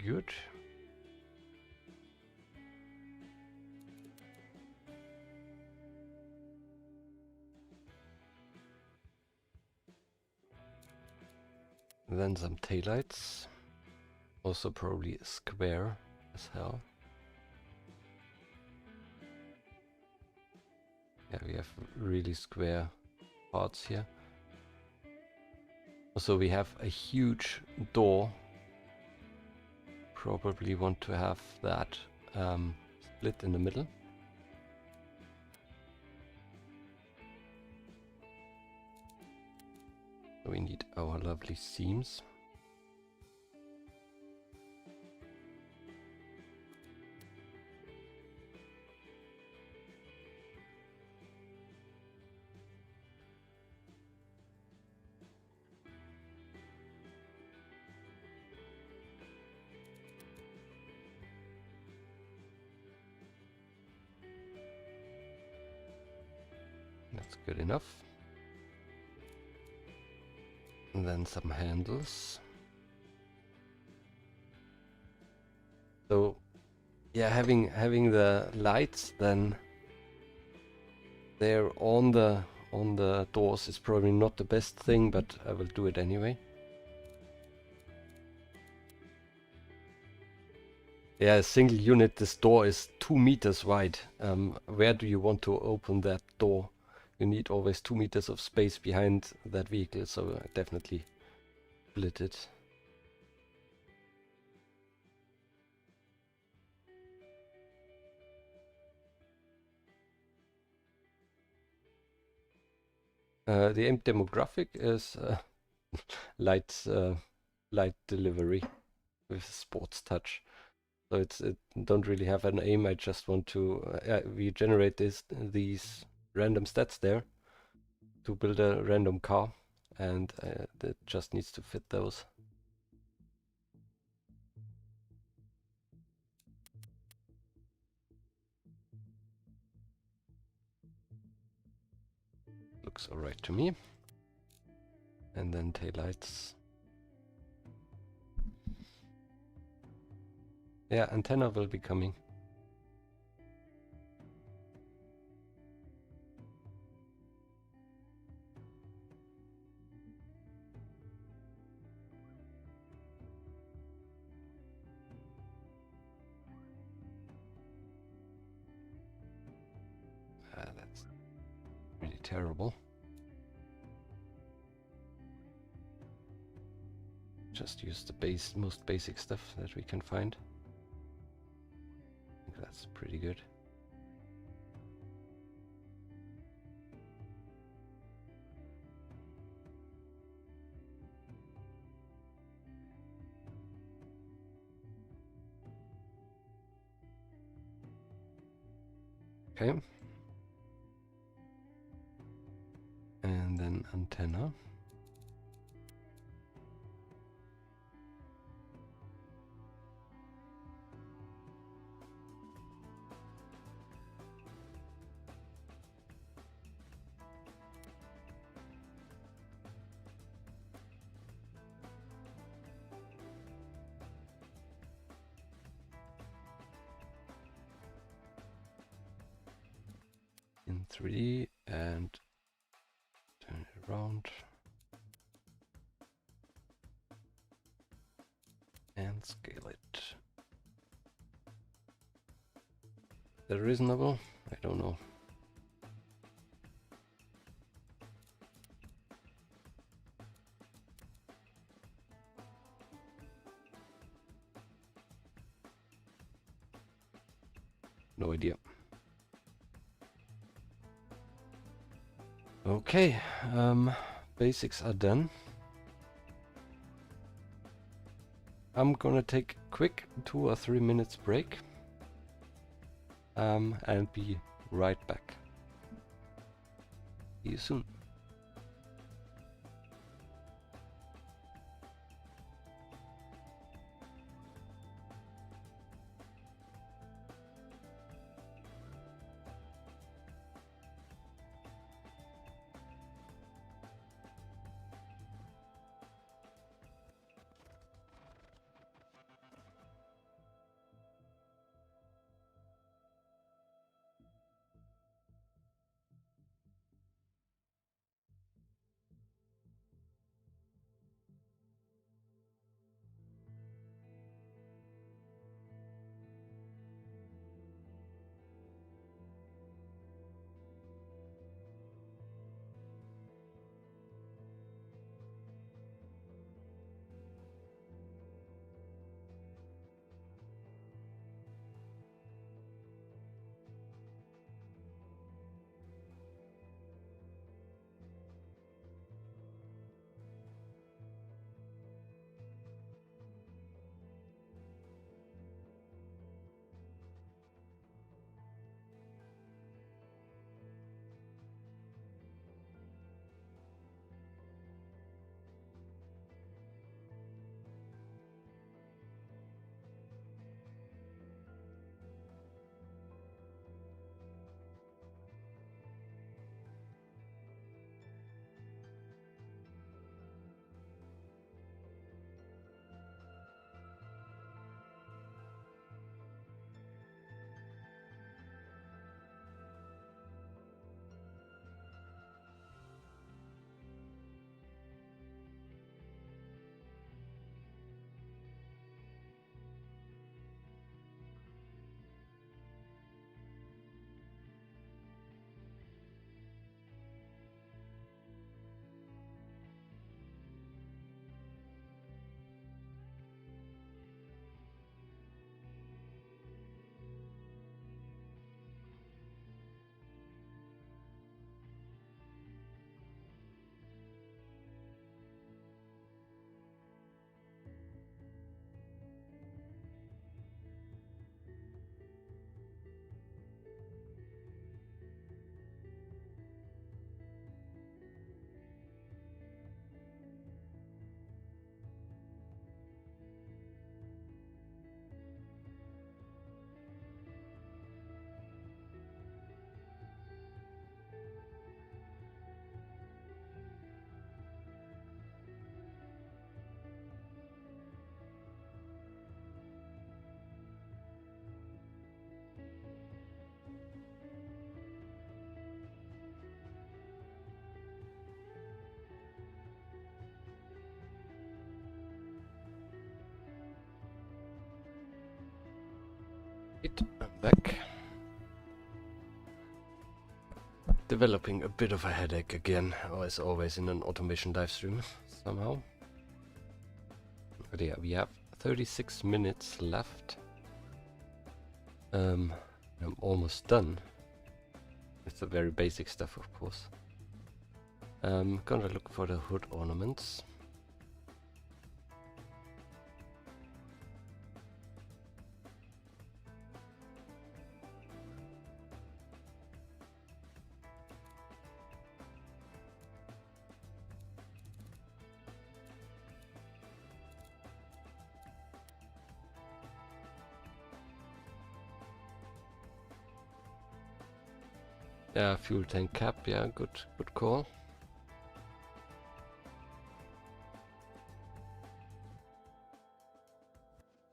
Good. Then some taillights. Also probably square as hell. Yeah, we have really square parts here. Also we have a huge door. Probably want to have that split in the middle. We need our lovely seams. That's good enough. And then some handles. So yeah, having the lights then there on the doors is probably not the best thing, but I will do it anyway. Yeah, a single unit, this door is 2 meters wide. Where do you want to open that door? You need always 2 meters of space behind that vehicle, so I definitely split it. The aim demographic is light light delivery with sports touch. So it don't really have an aim. I just want to we generate these random stats there to build a random car, and it just needs to fit those. Looks alright to me. And then taillights. Yeah, antenna will be coming. That's really terrible. Just use the most basic stuff that we can find. I think that's pretty good. Okay. And then antenna. In 3D and turn it around. And scale it. Is that reasonable? I don't know. No idea. Okay, basics are done. I'm gonna take a quick 2 or 3 minutes break and be right back. See you soon. I'm back. Developing a bit of a headache again, as always in an automation live stream somehow. But yeah, we have 36 minutes left. I'm almost done. It's the very basic stuff, of course. Gonna look for the hood ornaments. Yeah, fuel tank cap, yeah, good call.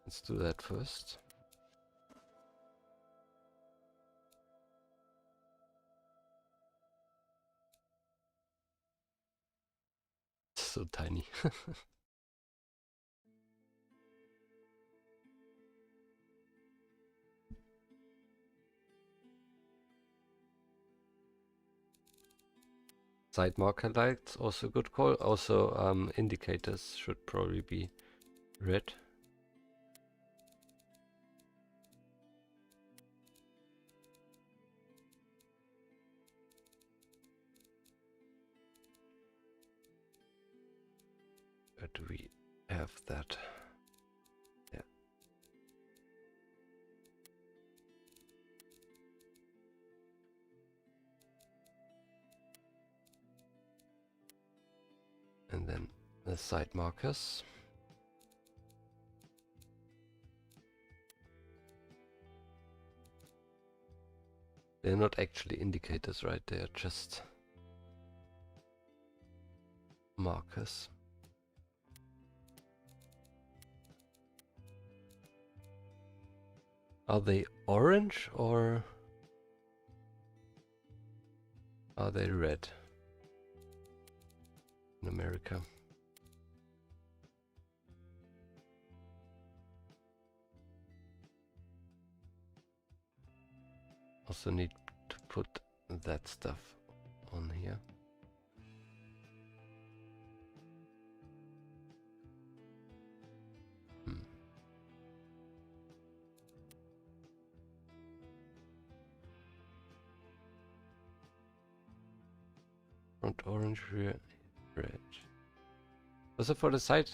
Let's do that first. It's so tiny. Side marker lights, also good call. Also, indicators should probably be red. Where do we have that? Yeah. And then the side markers. They're not actually indicators, right? They're just markers. Are they orange or are they red in America? Also need to put that stuff on here. Front orange, rear red. Also for the side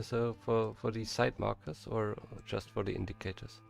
so for the side markers or just for the indicators?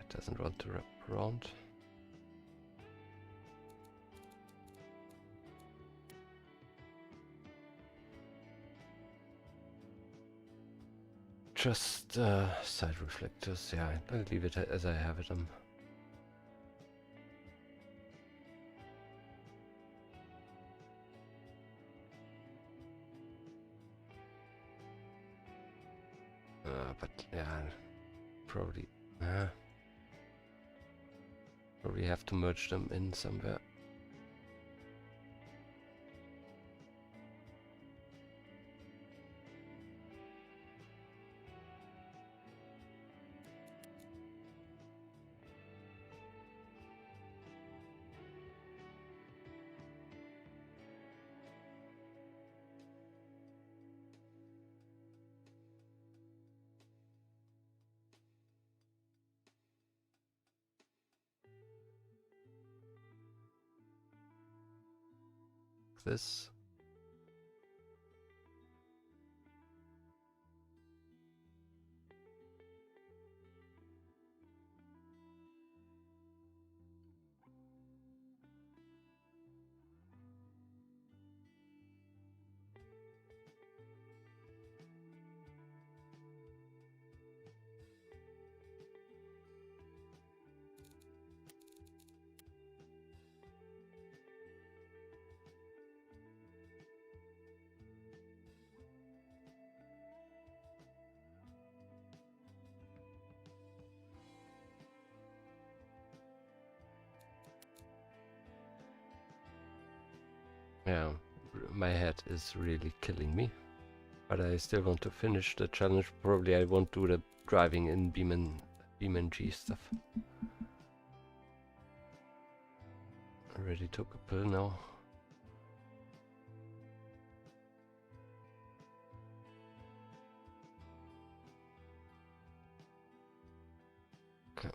It doesn't want to wrap around. Just side reflectors, yeah, I'll leave it as I have it. But yeah, probably have to merge them in somewhere. This Yeah, my head is really killing me. But I still want to finish the challenge. Probably I won't do the driving in BeamNG stuff. Already took a pill now. Okay.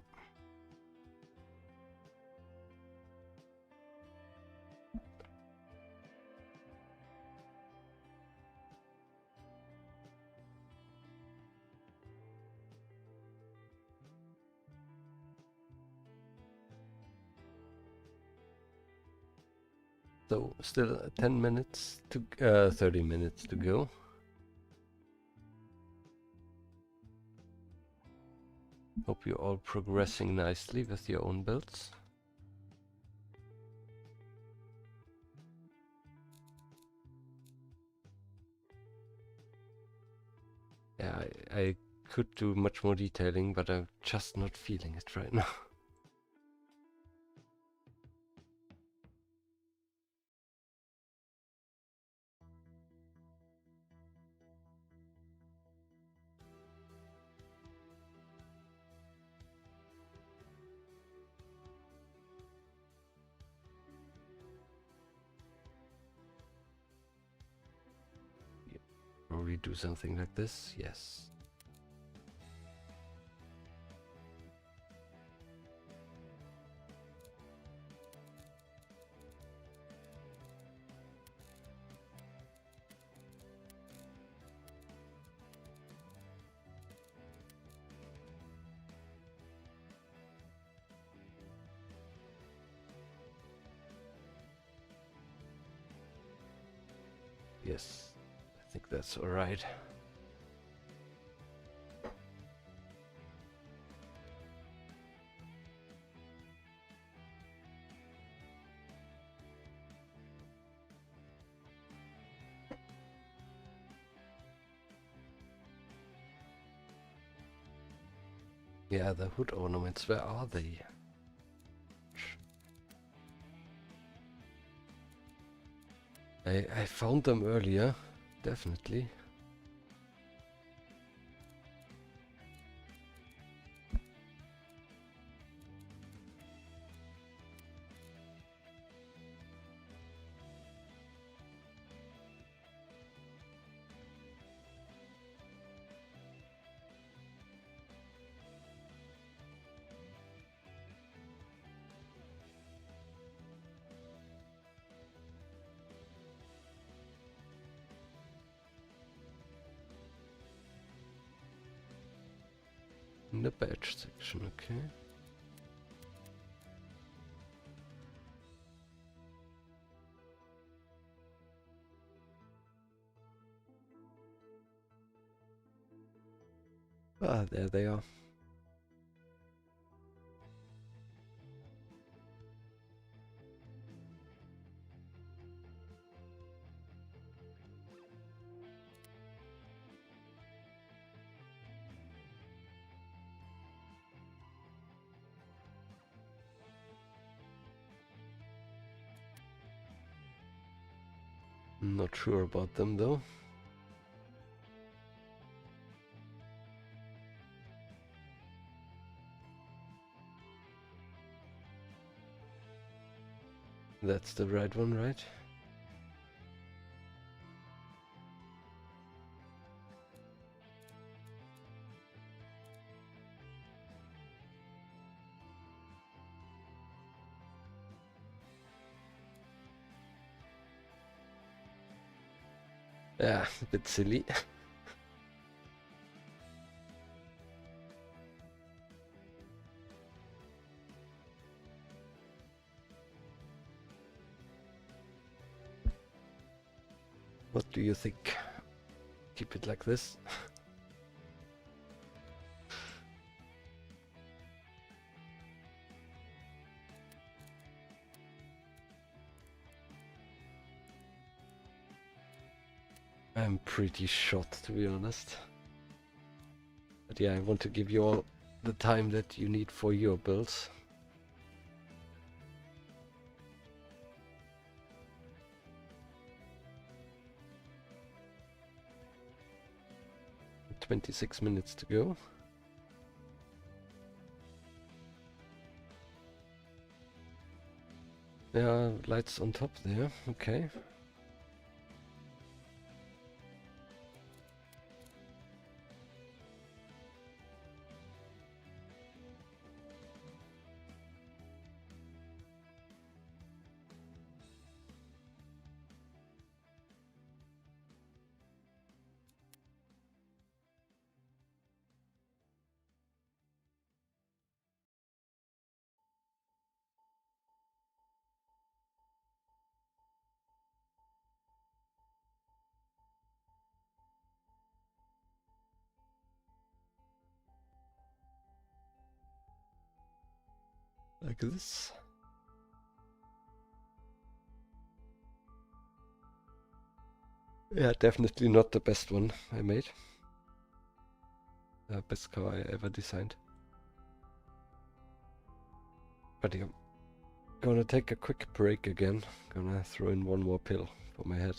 So still 10 minutes to 30 minutes to go. Hope you're all progressing nicely with your own builds. Yeah, I could do much more detailing, but I'm just not feeling it right now. Probably do something like this, yes. Yes, I think that's all right. Yeah, the hood ornaments, where are they? I found them earlier, definitely. In the badge section, okay. Ah, there they are. Not sure about them though. That's the right one, right? Yeah, a bit silly. What do you think? Keep it like this? I'm pretty shot, to be honest. But yeah, I want to give you all the time that you need for your builds. . 26 minutes to go. Yeah, lights on top there, okay. Like this. Yeah, definitely not the best one I made. Best car I ever designed. But yeah, gonna take a quick break again. Gonna throw in one more pill for my head.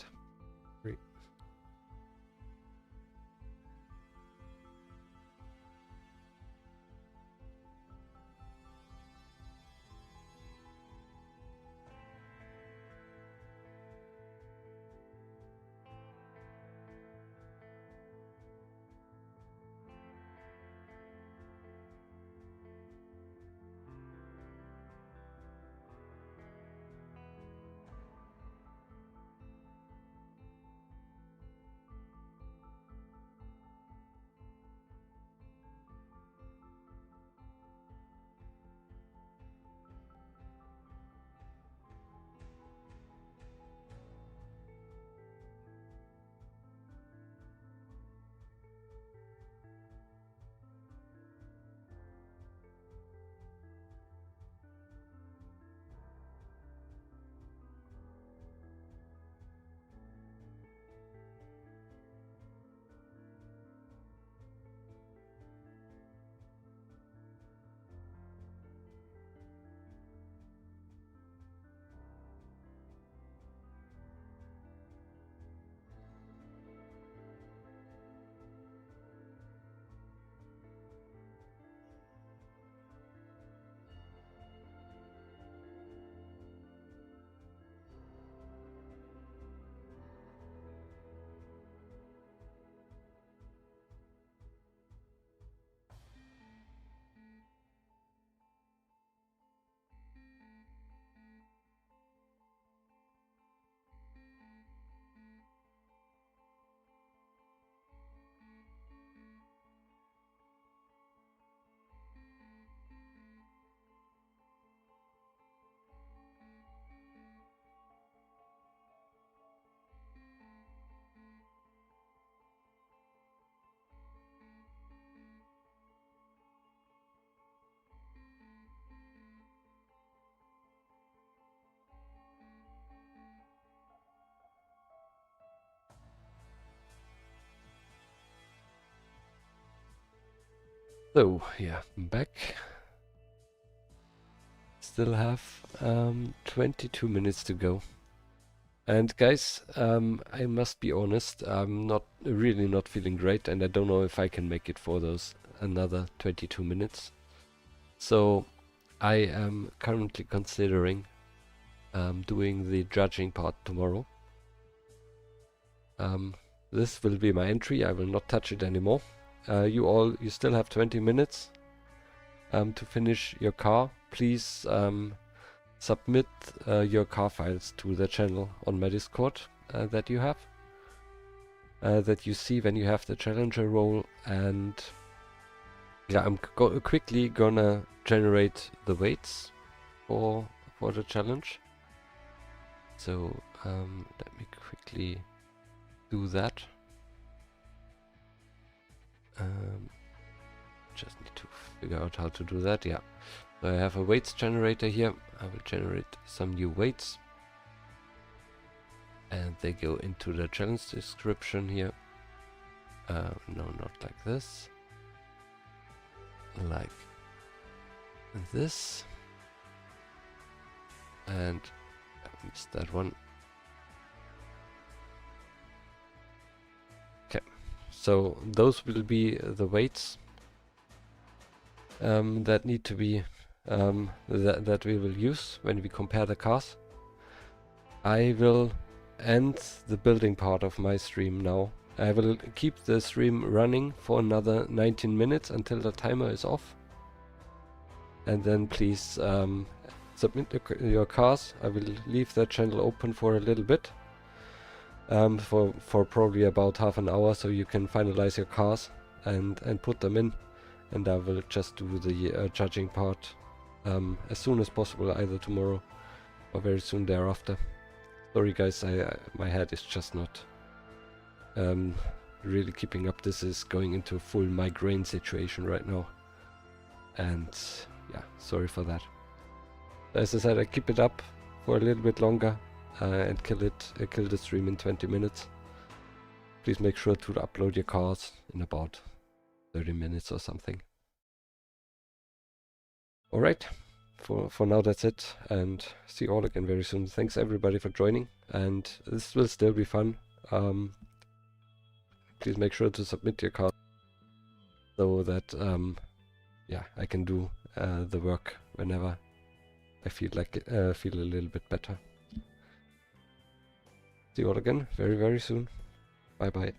So yeah, I'm back. Still have 22 minutes to go. And guys, I must be honest, I'm really not feeling great, and I don't know if I can make it for those another 22 minutes. So I am currently considering doing the judging part tomorrow. This will be my entry. I will not touch it anymore. You still have 20 minutes to finish your car. Please submit your car files to the channel on my Discord that you have, that you see when you have the challenger role. And yeah, I'm quickly gonna generate the weights for the challenge. So let me quickly do that. Just need to figure out how to do that. Yeah, so I have a weights generator here. I will generate some new weights, and they go into the challenge description here. No, not like this. Like this. And I missed that one. Okay, So those will be the weights that need to be that we will use when we compare the cars. I will end the building part of my stream now. I will keep the stream running for another 19 minutes until the timer is off. And then please submit your cars. I will leave that channel open for a little bit. For probably about half an hour, so you can finalize your cars and put them in. And I will just do the judging part as soon as possible, either tomorrow or very soon thereafter. Sorry guys, my head is just not really keeping up. This is going into a full migraine situation right now. And yeah, sorry for that. As I said, I keep it up for a little bit longer and kill the stream in 20 minutes. Please make sure to upload your cars in about 30 minutes or something. Alright, for now that's it, and see you all again very soon. Thanks everybody for joining, and this will still be fun. Please make sure to submit your card so that yeah, I can do the work whenever I feel like feel a little bit better. See you all again very soon. Bye bye.